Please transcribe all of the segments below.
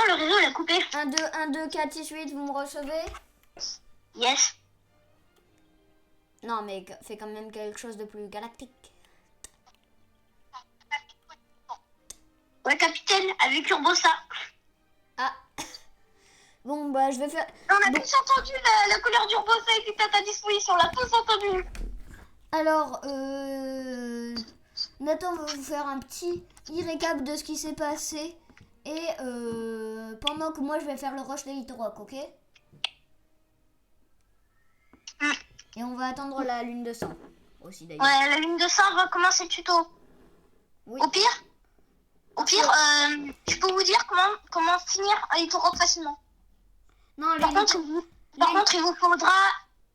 le réseau il a coupé. 1, 2, 1, 2, 4, 6, 8, vous me recevez? Yes. Non, mais fais quand même quelque chose de plus galactique. Ouais, capitaine, avec Urbosa. Ah. Bon, bah, je vais faire... On a tous entendu la couleur d'Urbosa était à ta disposition. On l'a tous entendu. Alors, Nathan va vous faire un petit récap de ce qui s'est passé. Et pendant que moi, je vais faire le rush d'Elite Rock, ok? Et on va attendre la lune de sang aussi, d'ailleurs. Ouais, la lune de sang va commencer le tuto. Oui. Au pire, je peux vous dire comment finir Elite Rock facilement. Non, Par contre, il vous faudra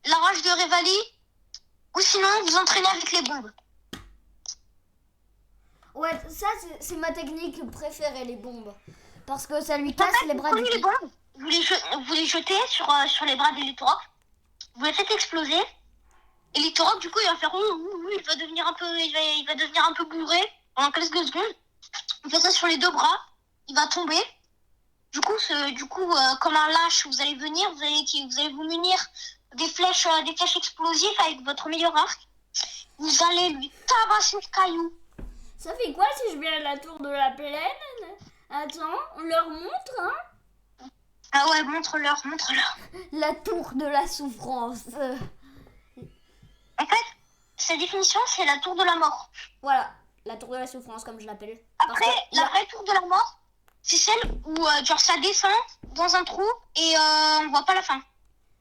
la rage de Revali. Ou sinon, vous entraînez avec les bombes. Ouais, ça, c'est ma technique préférée, les bombes. Parce que ça lui casse les bras du les pied. bombes, vous les jetez sur les bras d'Elite Rock. Vous les faites exploser. Elite Rock, du coup, il va faire il va devenir un peu bourré pendant quelques secondes. Vous faites ça sur les deux bras. Il va tomber. Du coup, comme un lâche, vous allez venir, vous allez vous munir des flèches explosives avec votre meilleur arc. Vous allez lui tabasser le caillou. Ça fait quoi si je viens à la tour de la plaine? Attends, on leur montre, hein? Ah ouais, montre-leur. La tour de la souffrance. En fait, sa définition, c'est la tour de la mort. Voilà, la tour de la souffrance, comme je l'appelle. Après, la vraie tour de la mort, c'est celle où genre ça descend dans un trou et on voit pas la fin.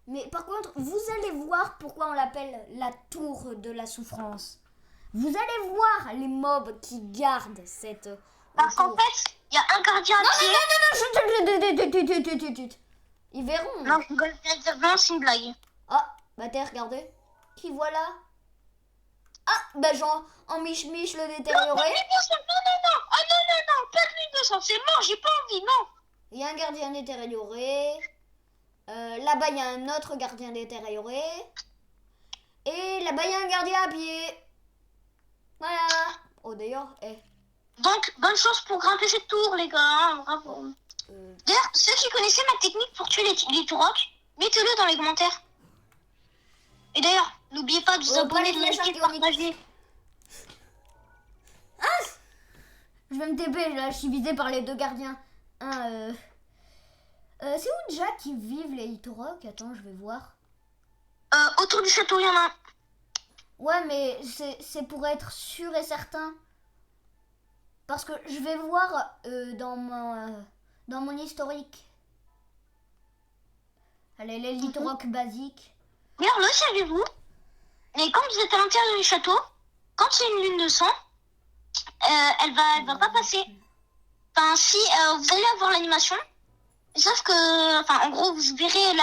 Mais par contre, vous allez voir pourquoi on l'appelle la tour de la souffrance. Vous allez voir les mobs qui gardent cette Parce qu'en tour. fait, il y a un gardien à pied. Non, ils verront. Non, je rigole, c'est une blague. Ah, bah t'es regardez. Qui voilà? Ah, bah genre, en miche-miche le détérioré. Non, non. Ah non, pas de l'huile de sang, c'est mort, j'ai pas envie, non. Il y a un gardien détérioré. Là-bas, il y a un autre gardien détérioré. Et là-bas, il y a un gardien à pied. Voilà. Oh, d'ailleurs, Donc, bonne chance pour grimper cette tour, les gars. Hein, bravo. D'ailleurs, ceux qui connaissaient ma technique pour tuer les Turok, mettez-le dans les commentaires. Et d'ailleurs, n'oubliez pas de vous abonner, de liker, de partager. Ah, je vais me TP, là, je suis visé par les deux gardiens. C'est où déjà qu'ils vivent les Itorok? Attends, je vais voir. Autour du château, il y en a un. Ouais, mais c'est pour être sûr et certain. Parce que je vais voir dans mon historique. Allez, les Litorok basiques. D'ailleurs, le saviez-vous? Mais quand vous êtes à l'intérieur du château, quand il y a une lune de sang, elle va pas passer. Enfin, si vous allez avoir l'animation, sauf que, enfin, en gros, vous verrez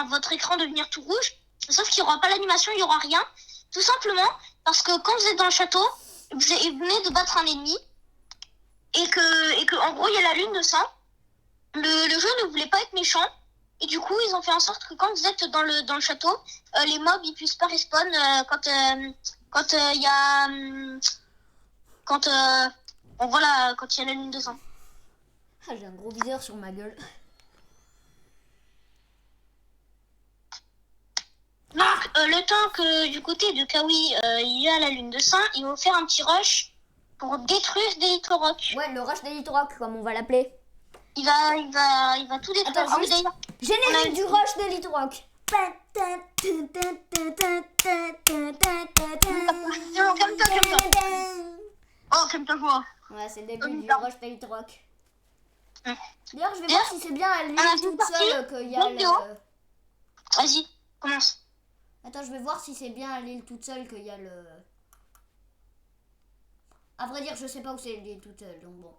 votre écran devenir tout rouge. Sauf qu'il n'y aura pas l'animation, il n'y aura rien. Tout simplement parce que quand vous êtes dans le château, vous venez de battre un ennemi et que en gros, il y a la lune de sang. Le jeu ne voulait pas être méchant. Et du coup, ils ont fait en sorte que quand vous êtes dans le château, les mobs ils puissent pas respawn quand il y a quand il y a la lune de sang. Ah, j'ai un gros viseur sur ma gueule. Donc, le temps que du côté de Kawi, il y a la lune de sang, ils vont faire un petit rush pour détruire des Litorok. Ouais, le rush des Litorok, comme on va l'appeler. Il va tout détruire. Attends, juste, générique du rush des Litorok. Oh, calme-toi. Ouais, c'est le début du rush des Litorok. D'ailleurs, je vais voir si c'est bien à l'île toute seule qu'il y a le... Vas-y, commence. Attends, je vais voir si c'est bien à l'île toute seule qu'il y a le... À vrai dire, je sais pas où c'est l'île toute seule, donc bon.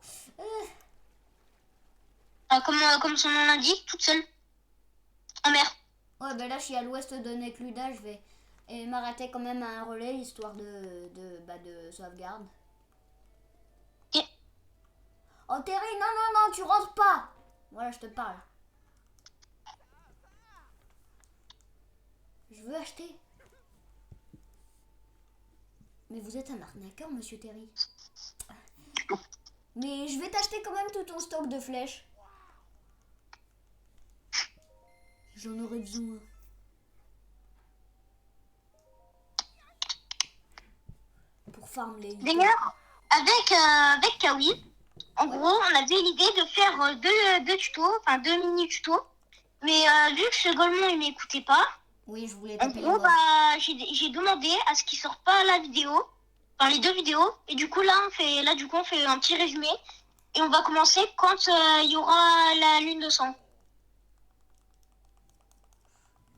Comme son nom l'indique, toute seule. En mer. Ouais, ben là, je suis à l'ouest de Nekluda, je vais m'arrêter quand même à un relais, histoire de sauvegarde. Ok. Oh, Terry, non, tu rentres pas. Voilà, je te parle. Je veux acheter. Mais vous êtes un arnaqueur, monsieur Terry. Mais je vais t'acheter quand même tout ton stock de flèches. J'en aurais besoin. Pour farm les hitos. D'ailleurs, avec Kawi, en gros, on avait l'idée de faire deux tutos, enfin 2 mini-tutos. Mais vu que ce golemon, il m'écoutait pas, Oui, je voulais en taper les gros, mobs. bah, j'ai demandé à ce qu'il sorte pas la vidéo, enfin les 2 vidéos. Et du coup, là, on fait un petit résumé. Et on va commencer quand il y aura la lune de sang.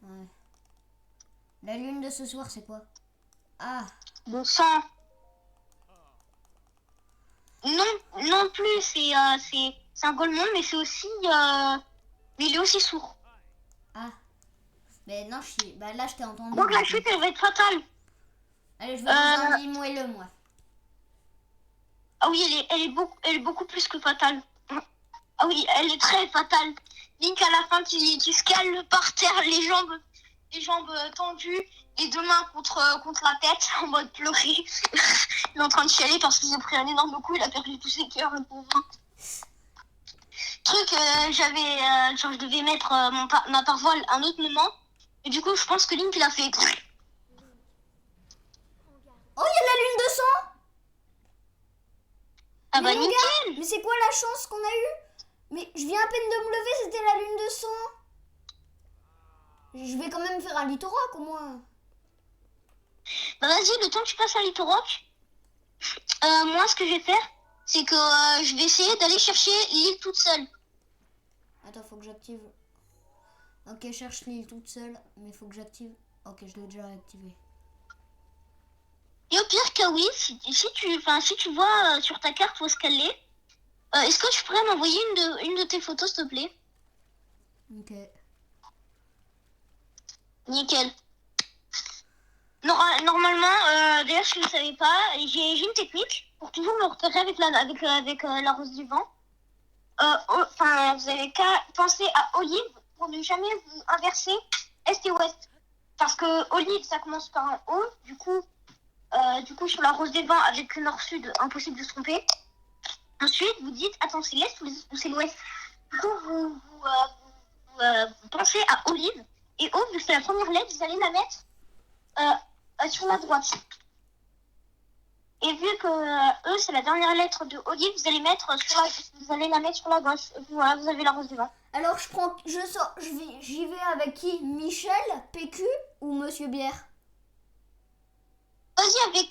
Ouais. La lune de ce soir, c'est quoi? Ah, De sang. Non plus, c'est un golemon, mais c'est aussi... mais il est aussi sourd. ah. Mais non, bah là, je t'ai entendu. Donc la chute, elle va être fatale. Allez, je vais dans un lit moelleux, moi. Ah oui, elle est beaucoup plus que fatale. Ah oui, elle est très fatale. Link, à la fin, tu se cales par terre, les jambes tendues, les 2 mains contre la tête, en mode pleurer. Il est en train de chialer parce qu'il a pris un énorme coup, il a perdu tous ses cœurs, le pauvre. Truc, genre, je devais mettre ma parvoile à un autre moment. Et du coup, je pense que Link, il a fait... Oh, il y a la lune de sang! Ah Mais bah les nickel! gars, mais c'est quoi la chance qu'on a eue? Mais je viens à peine de me lever, c'était la lune de sang. Je vais quand même faire un lithorac au moins. Bah vas-y, le temps que tu passes à Litorock, moi, ce que je vais faire, c'est que je vais essayer d'aller chercher l'île toute seule. Attends, faut que j'active. Ok, cherche l'île toute seule, mais faut que j'active. Ok, je l'ai déjà activé. Et au pire, Kawi, si tu vois sur ta carte où est-ce qu'elle est, est-ce que tu pourrais m'envoyer une de tes photos, s'il te plaît? Ok. Nickel. Normalement, d'ailleurs, si vous ne savez pas, j'ai une technique pour toujours me repérer avec la rose du vent. Enfin, vous avez qu'à penser à Olive pour ne jamais vous inverser Est et Ouest. Parce que Olive, ça commence par un O, du coup, sur la rose des vents avec le nord-sud, impossible de se tromper. Ensuite, vous dites, attends, c'est l'Est ou c'est l'Ouest? Du coup, vous pensez à Olive. Et O, vu que c'est la première lettre, vous allez la mettre sur la droite. Et vu que E, c'est la dernière lettre de Olive, vous allez la mettre sur la gauche. Et puis voilà, vous avez la rose du vent. Alors j'y vais avec qui? Michel, PQ ou Monsieur Bière? Vas-y avec...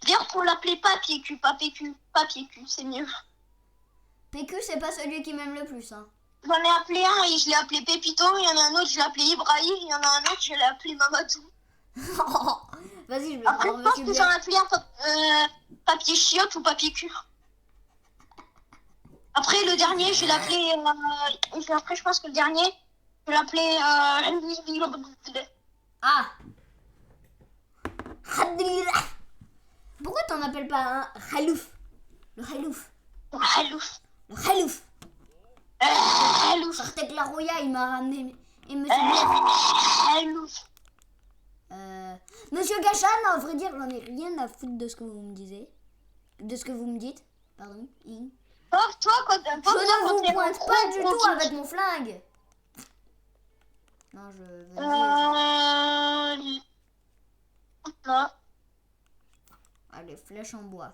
D'ailleurs, pour l'appeler Papier Cul, pas PQ. Papier Cul, c'est mieux. PQ, c'est pas celui qui m'aime le plus, hein. J'en ai appelé un et je l'ai appelé Pépito. Il y en a un autre, je l'ai appelé Ibrahim. Il y en a un autre, je l'ai appelé Mamadou. Vas-y, je vais Après, prendre je pense Monsieur que j'en Bière. ai appelé un Papier Chiotte ou Papier Cul. Après, le dernier, je l'ai appelé... après, je pense que le dernier, je l'ai appelé... Ah! Pourquoi t'en appelles pas un Khalouf? Le Khalouf. Halouf. Le Khalouf. Halouf. Sartek la Roya, il m'a ramené. Et Monsieur Bière. Halouf. Monsieur Gachan, à vrai dire, j'en ai rien à foutre de ce que vous me disiez. De ce que vous me dites. Pardon. Toi, quand Je ne vous pointe pas du tout avec mon flingue. Non, je veux dire. Non. Allez, flèche en bois.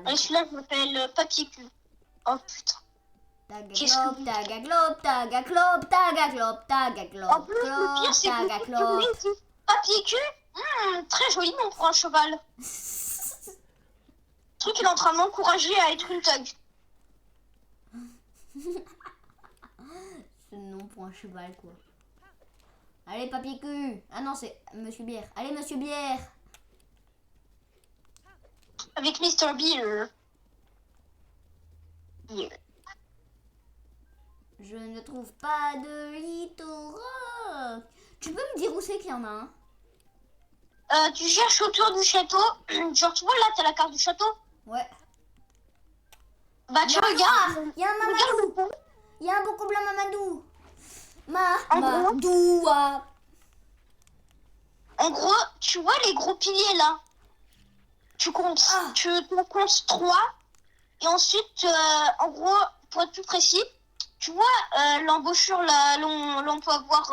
Et celui-là, je m'appelle Papier Cul. Oh putain. Tagaclop, tagaclop, tagaclop, tagaclop, tagaclop. En plus, le pire, c'est que tu dis Papier Cul. Très joli, mon pour un cheval. Le truc, il est en train de m'encourager à être une thug. C'est le nom pour un cheval, quoi. Allez, Papier Cul. Ah non, c'est Monsieur Bière. Allez, Monsieur Bière. Avec Mr. Beer. Je ne trouve pas de lithorac. Tu peux me dire où c'est qu'il y en a un? Tu cherches autour du château. Genre, tu vois, là, t'as la carte du château. Ouais. Bah, tu regardes. Il y a un Mamadou. Regarde. Il y a un beaucoup blanc Mamadou. En gros, Mamadou. En gros, tu vois les gros piliers là. Tu comptes. Tu comptes 3. Et ensuite, en gros, pour être plus précis, tu vois, l'embouchure, là, l'on peut avoir,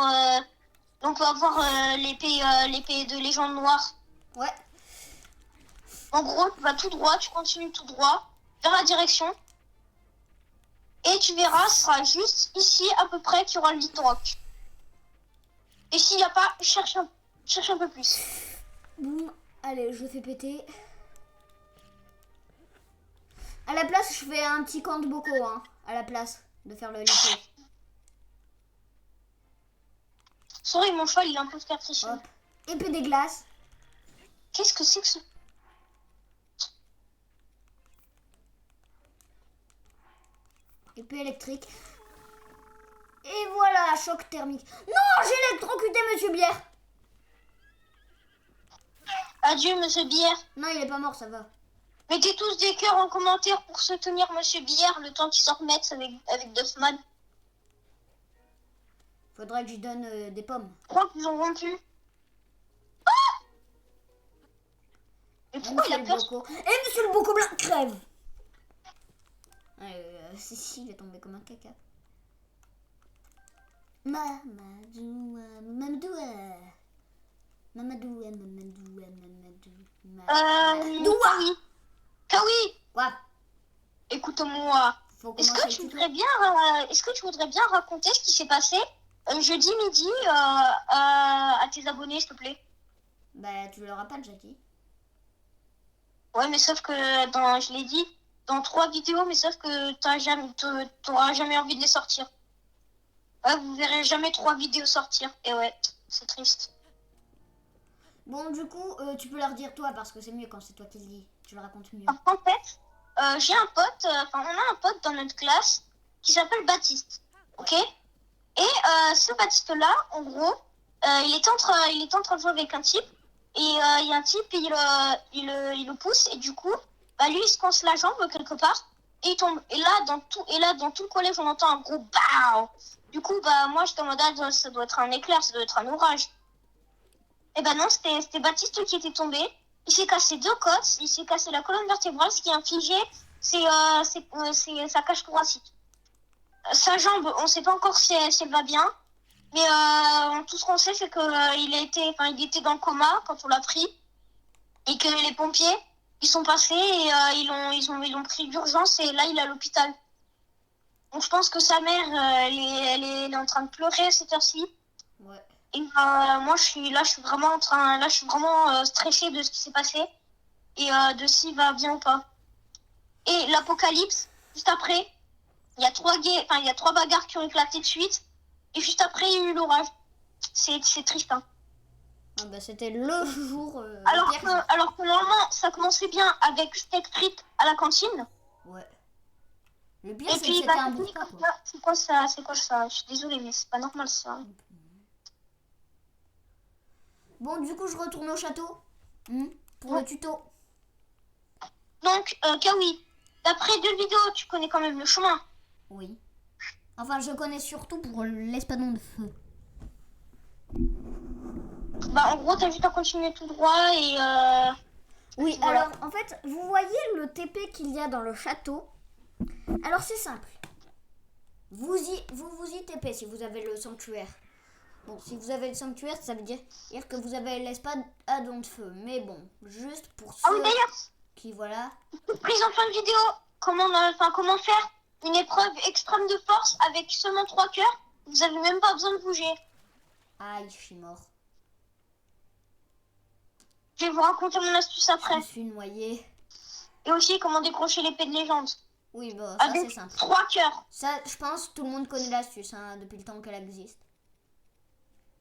l'épée de légende noire. Ouais. En gros, tu vas tout droit, tu continues tout droit vers la direction. Et tu verras, ce sera juste ici à peu près qu'il y aura le lit rock. Et s'il n'y a pas, cherche un peu plus. Boum. Allez, je fais péter. À la place, je fais un petit camp de bocaux, hein. À la place de faire le lycée. Sorry, mon cheval, il est un peu capricieux. Hop. Épée des glaces. Qu'est-ce que c'est que ce... Épée électrique. Et voilà, choc thermique. Non, j'ai électrocuté Monsieur Bière. Adieu, Monsieur Bière. Non, il est pas mort, ça va. Mettez tous des cœurs en commentaire pour soutenir Monsieur Bière le temps qu'il s'en remette avec Duffman. Faudra que je lui donne des pommes. Je crois qu'ils ont rompu. Et pourquoi il a peur? Et Monsieur le Bocaux blanc crève. Si, il est tombé comme un caca. Mamadou, Mamadou, Mamadou, Mamadou, Mamadou. Kawi. Kawi, Quoi? écoute-moi. Faut Est-ce commencer que tu le tuto. voudrais bien, tu voudrais bien raconter ce qui s'est passé jeudi midi à tes abonnés, s'il te plaît? Bah, tu l'auras pas déjà dit. Ouais, mais sauf que je l'ai dit dans 3 vidéos, mais sauf que t'auras jamais envie de les sortir. Ouais, vous verrez jamais 3 vidéos sortir. Et ouais, c'est triste. Bon, du coup, tu peux leur dire toi parce que c'est mieux quand c'est toi qui le dis. Tu le racontes mieux. En fait, j'ai un pote, on a un pote dans notre classe qui s'appelle Baptiste. Ok? Et ce Baptiste-là, en gros, il était en train de jouer avec un type. Et il y a un type, il le pousse. Et du coup, bah, lui, il se coince la jambe quelque part. Et il tombe. Et là, dans tout le collège, on entend un gros BAM. Du coup, bah, moi, j'étais en mode, ah, ça doit être un éclair, ça doit être un orage. Et ben non, c'était Baptiste qui était tombé. Il s'est cassé 2 côtes, il s'est cassé la colonne vertébrale, ce qui a infligé sa cage thoracique. Sa jambe, on ne sait pas encore si elle va bien, mais tout ce qu'on sait, c'est qu'il il était dans le coma quand on l'a pris, et que les pompiers, ils sont passés et ils l'ont pris d'urgence, et là, il est à l'hôpital. Donc je pense que sa mère, elle est en train de pleurer à cette heure-ci. Ouais. Et moi, je suis vraiment stressée de ce qui s'est passé et de s'il va bien ou pas. Et l'apocalypse, juste après, il y a 3 bagarres qui ont éclaté de suite. Et juste après, il y a eu l'orage. C'est triste, hein. Ah bah, c'était le jour. Alors pire. que normalement, ça commençait bien avec steak frites à la cantine. Ouais. Le pire, Et c'est que puis, c'était un bout de quoi. c'est quoi ça? Je suis désolée, mais c'est pas normal ça. Bon, du coup, je retourne au château. Pour le tuto. Donc, Kawi, d'après 2 vidéos, tu connais quand même le chemin. Oui. Enfin, je connais surtout pour l'espadon de feu. Bah, en gros, t'as juste à continuer tout droit et Oui, voilà. alors, en fait, vous voyez le TP qu'il y a dans le château. Alors, c'est simple. Vous y TP si vous avez le sanctuaire. Bon, si vous avez le sanctuaire, ça veut dire que vous avez l'espadon de feu. Mais bon, juste pour Ah oui, ceux d'ailleurs, qui, voilà. prise en fin de vidéo, comment faire une épreuve extrême de force avec seulement 3 cœurs. Vous avez même pas besoin de bouger. Aïe, je suis mort. Je vais vous raconter mon astuce Je après. me suis noyée. Et aussi comment décrocher l'épée de légende. Oui, bon, ça c'est Avec simple. 3 cœurs. Ça, je pense, tout le monde connaît l'astuce, hein, depuis le temps qu'elle existe.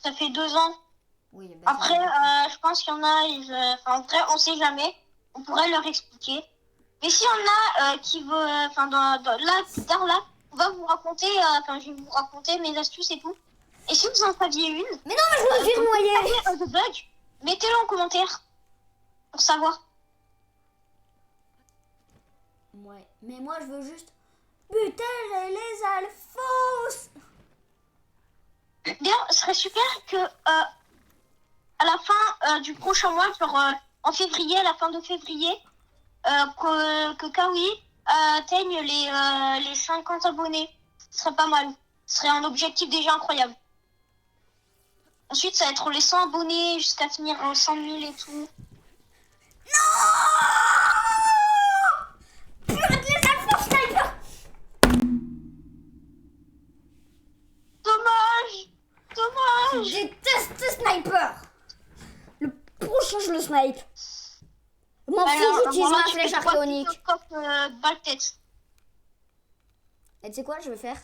Ça fait 2 ans. Oui, ben, Après, je pense qu'il y en a, en vrai, on sait jamais. On pourrait leur expliquer. Mais s'il y en a qui veut, là, plus tard, là, on va vous raconter, je vais vous raconter mes astuces et tout. Et si vous en saviez une, mais non, mais je me suis noyée. de bug, mettez-le en commentaire pour savoir. Ouais, mais moi je veux juste buter les alphos. D'ailleurs, ce serait super que à la fin du prochain mois, genre en février, à la fin de février, que Kawi atteigne les 50 abonnés. ce serait pas mal. Ce serait un objectif déjà incroyable. Ensuite, ça va être les 100 abonnés jusqu'à finir 100 000 et tout. Dommage. Je déteste ce sniper. Le prochain, je le snipe. Je m'en fous, j'utilise ma flèche archéonique. Balle-tête. Et tu sais quoi, je vais faire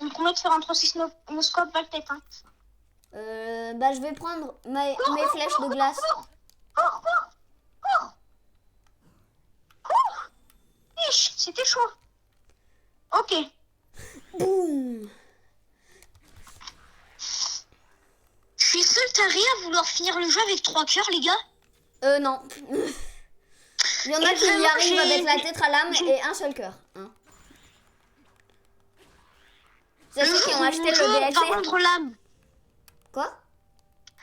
On me promet de faire un 3-6 noscope balle-tête. Hein. Bah, je vais prendre mes flèches de glace. Cours. C'était chaud. Ok. Boum. Je suis seul taré à vouloir finir le jeu avec 3 cœurs, les gars. Non. Il y en a Et qui y vraiment, arrivent avec la tétralame et un seul cœur. Hein. C'est ceux qui ont acheté le va DLC. rendre l'âme. Quoi?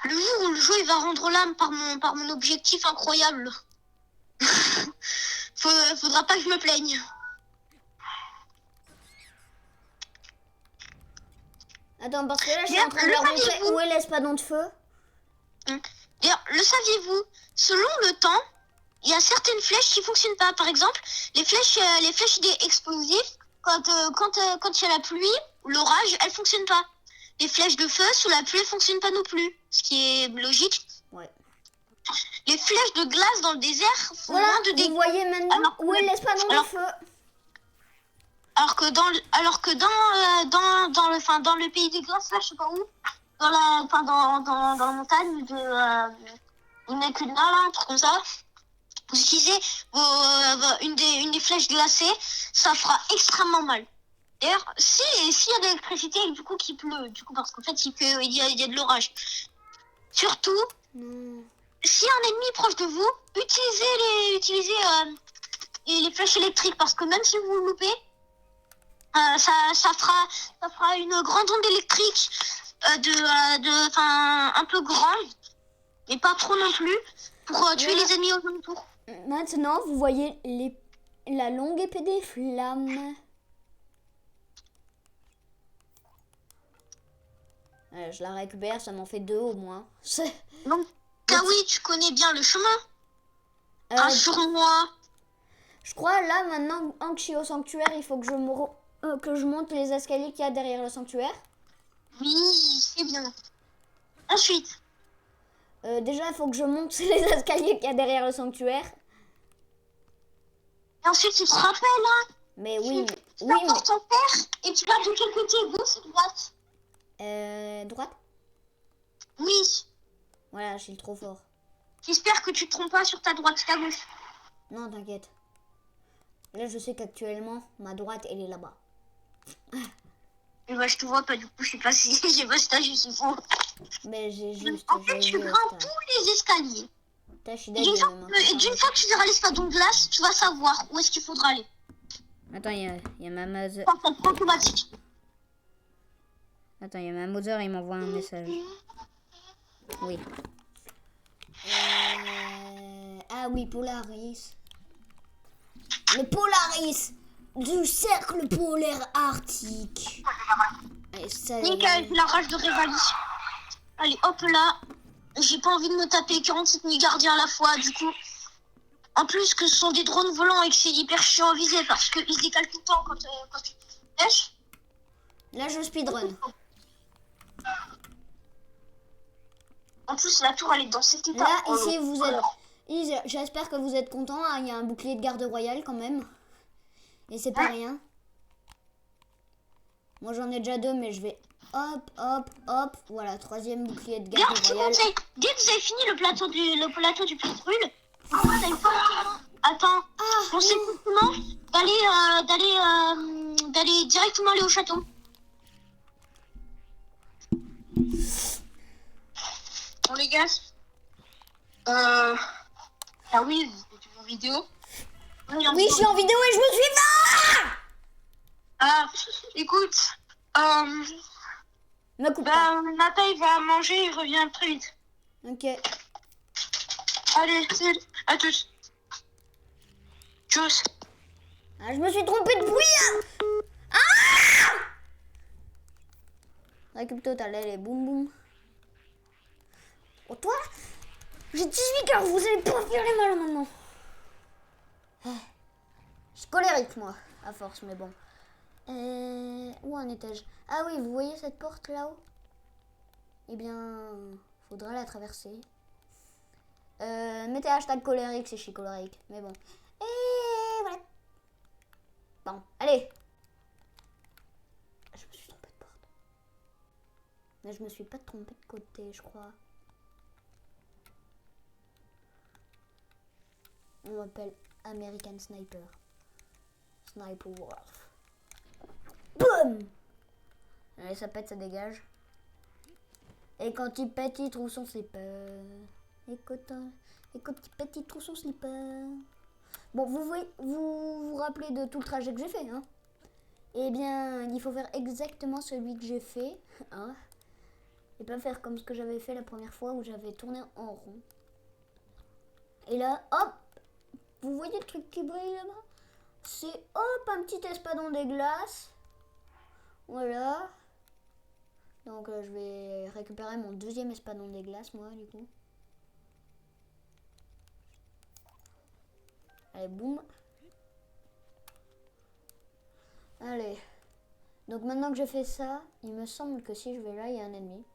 Le jour où le jeu il va rendre l'âme par mon objectif incroyable. Faudra pas que je me plaigne. Attends, parce que là, je suis en train de leur montrer où est l'espadon de feu. D'ailleurs, le saviez-vous? Selon le temps, il y a certaines flèches qui fonctionnent pas. Par exemple, les flèches explosives, quand il y a la pluie ou l'orage, elles fonctionnent pas. Les flèches de feu sous la pluie, elles fonctionnent pas non plus. Ce qui est logique. Ouais. Les flèches de glace dans le désert font Voilà, moins de dégâts. vous voyez maintenant où est l'espadon de feu. Alors que dans le pays des glaces, là, je sais pas où, dans la montagne il n'y a que là, un truc comme ça. Vous utilisez une des flèches glacées, ça fera extrêmement mal. D'ailleurs, s'il y a de l'électricité et du coup qu'il pleut, du coup parce qu'en fait il y a de l'orage. Surtout, si un ennemi est proche de vous, utilisez les flèches électriques parce que même si vous le loupez, ça fera une grande onde électrique un peu grande, mais pas trop non plus, pour tuer les ennemis aux alentours. Maintenant, vous voyez la longue épée des flammes. Je la récupère, ça m'en fait 2 au moins. Donc, Kawi, tu connais bien le chemin. Rassure-moi. Je crois là maintenant, en que je suis au sanctuaire, il faut que je monte les escaliers qu'il y a derrière le sanctuaire. Oui, c'est bien. Ensuite. Déjà, il faut que je monte les escaliers qu'il y a derrière le sanctuaire. Et ensuite, tu te rappelles, hein. Mais oui, tu apportes ton père et tu vas de quel côté, gauche ou droite? Droite? Oui. Voilà, je suis trop fort. J'espère que tu te trompes pas sur ta droite, ta gauche. Non, t'inquiète. Là, je sais qu'actuellement, ma droite, elle est là-bas. Et bah, je te vois pas, du coup, je sais pas si t'as juste faux. Mais j'ai juste. En fait, tu grimpes tous les escaliers. Et d'une fois que tu verras l'espadon de glace, tu vas savoir où est-ce qu'il faudra aller. Attends, il y a ma Mother. Automatique. Attends, il y a ma Mother, il m'envoie un message. Oui. Ah oui, Polaris. Le Polaris du cercle polaire arctique. Nickel, la rage de Révalis. Allez, hop là. J'ai pas envie de me taper 47 000 gardiens à la fois, du coup. En plus que ce sont des drones volants et que c'est hyper chiant à viser parce qu'ils se décalent tout le temps quand tu pêches. Là, je speedrun. En plus, la tour, elle est dans cet état. Là, ici, vous êtes... J'espère que vous êtes contents. Il y a un bouclier de garde royale quand même. Et c'est pas rien. Moi, j'en ai déjà 2, mais je vais... Hop, hop, hop. Voilà, 3e bouclier de garde royale. Dès que vous avez fini le plateau du pétrole, vous n'avez pas... Attends, pensez simplement d'aller directement aller au château. Bon les gars, ah oui, tu es en vidéo. Oui, je suis en vidéo et je me suis pas. Ah, écoute, Nata il va manger, il revient très vite. Ok. Allez, salut, à tous. Tchuss. Ah, je me suis trompée de bouillard. Ah! récup total, allez, boum boum. Oh, toi, j'ai 18 cœurs, vous allez pas faire les malins maintenant. Je suis colérique, moi, à force, mais bon. Où en étais-je? Ah oui, vous voyez cette porte là-haut? Eh bien, faudra la traverser. Mettez hashtag colérique si je suis colérique, mais bon. Et voilà. Bon, allez. Je me suis trompée de porte. Mais je me suis pas trompée de côté, je crois. On m'appelle American Sniper. Sniper Wolf. Boum! Allez, ça pète, ça dégage. Et quand il pète, il trouve son slipper. Et quand il pète, il trouve son slipper. Bon, vous rappelez de tout le trajet que j'ai fait, hein? Eh bien, il faut faire exactement celui que j'ai fait, hein? Et pas faire comme ce que j'avais fait la première fois où j'avais tourné en rond. Et là, hop! Vous voyez le truc qui brille là-bas? C'est hop, un petit espadon des glaces. Voilà. Donc je vais récupérer mon deuxième espadon des glaces, moi, du coup. Allez, boum. Allez. Donc maintenant que j'ai fait ça, il me semble que si je vais là, il y a un ennemi.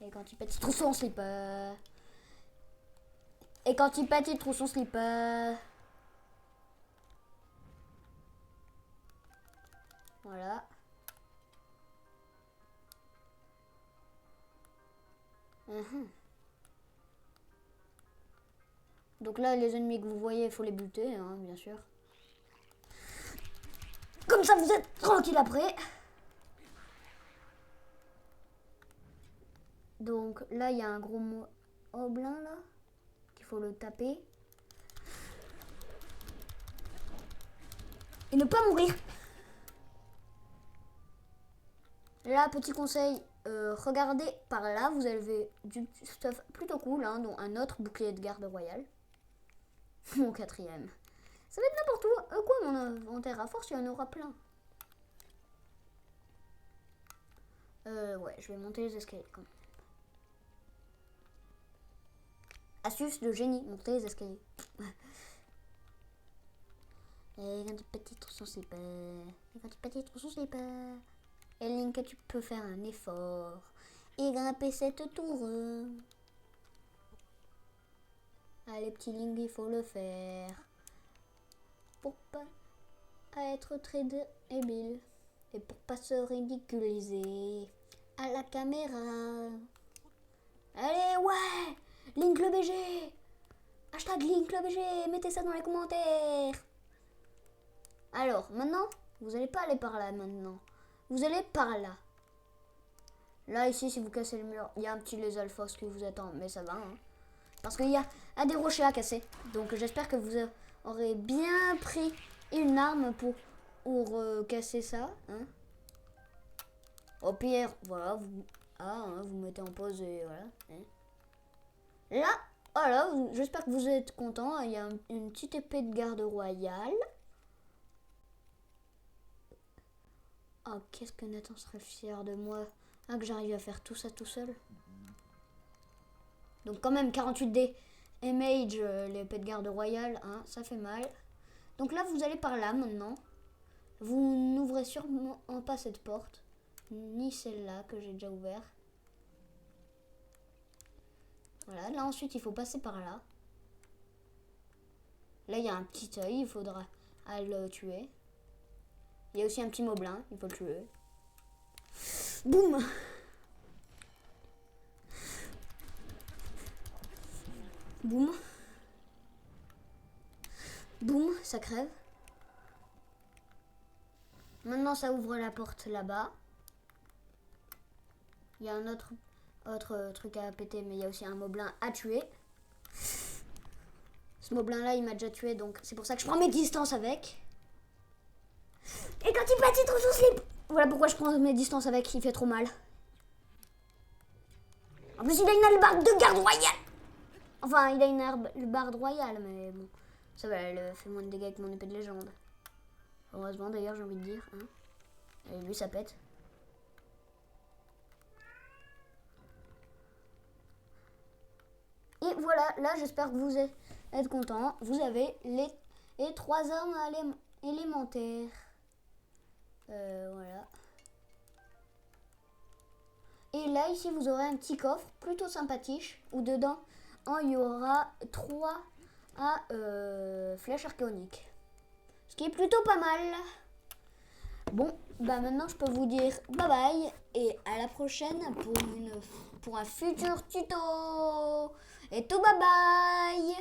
Et quand il pète, il trouve son slipper. Et quand il pète, il trouve son slipper. Voilà. Donc là, les ennemis que vous voyez, il faut les buter, hein, bien sûr. Comme ça, vous êtes tranquille après. Donc là, il y a un gros moblin, là, qu'il faut le taper. Et ne pas mourir. Là, petit conseil, regardez par là, vous avez du stuff plutôt cool, hein, dont un autre bouclier de garde royale. Mon quatrième. Ça va être n'importe où. Quoi, mon inventaire? À force, il y en aura plein. Ouais, je vais monter les escaliers quand même. Astuce de génie, monter les escaliers. Et quand tu petit tronçon slipper. Et quand tu petit tronçon slipper. Et Link, tu peux faire un effort. Et grimper cette tour. Allez, petit Link, il faut le faire. Pour pas être très débile. Et pour pas se ridiculiser à la caméra. Allez, ouais! Link le BG! Hashtag Link le BG! Mettez ça dans les commentaires! Alors, maintenant, vous n'allez pas aller par là maintenant. Vous allez par là. Là, ici, si vous cassez le mur, il y a un petit les alphas qui vous attend. Mais ça va, hein. Parce qu'il y a des rochers à casser. Donc, j'espère que vous aurez bien pris une arme pour casser ça. Hein. Au pire, voilà, vous mettez en pause et voilà. Hein. Là, voilà, j'espère que vous êtes contents. Il y a une petite épée de garde royale. Oh, qu'est-ce que Nathan serait fier de moi. Ah, que j'arrive à faire tout ça tout seul. Donc quand même, 48D et Mage, l'épée de garde royale, hein, ça fait mal. Donc là, vous allez par là maintenant. Vous n'ouvrez sûrement pas cette porte. Ni celle-là que j'ai déjà ouvert. Voilà, là ensuite, il faut passer par là. Là, il y a un petit œil, il faudra le tuer. Il y a aussi un petit moblin, il faut le tuer. Boum! Boum. Boum, ça crève. Maintenant, ça ouvre la porte là-bas. Il y a un autre truc à péter, mais il y a aussi un moblin à tuer. Ce moblin-là, il m'a déjà tué, donc c'est pour ça que je prends mes distances avec. Et quand il pète, il trouve son slip. Voilà pourquoi je prends mes distances avec, il fait trop mal. En plus, il a une hallebarde de garde royale. Enfin, il a une hallebarde royale, mais bon. Ça va, elle fait moins de dégâts que mon épée de légende. Heureusement, d'ailleurs, j'ai envie de dire. Hein. Et lui, ça pète. Et voilà, là j'espère que vous êtes contents. Vous avez les 3 armes élémentaires. Voilà. Et là, ici, vous aurez un petit coffre plutôt sympathique où dedans, il y aura 3 flèches archéoniques. Ce qui est plutôt pas mal. Bon, bah maintenant, je peux vous dire bye bye et à la prochaine pour un futur tuto. Et tout bye bye.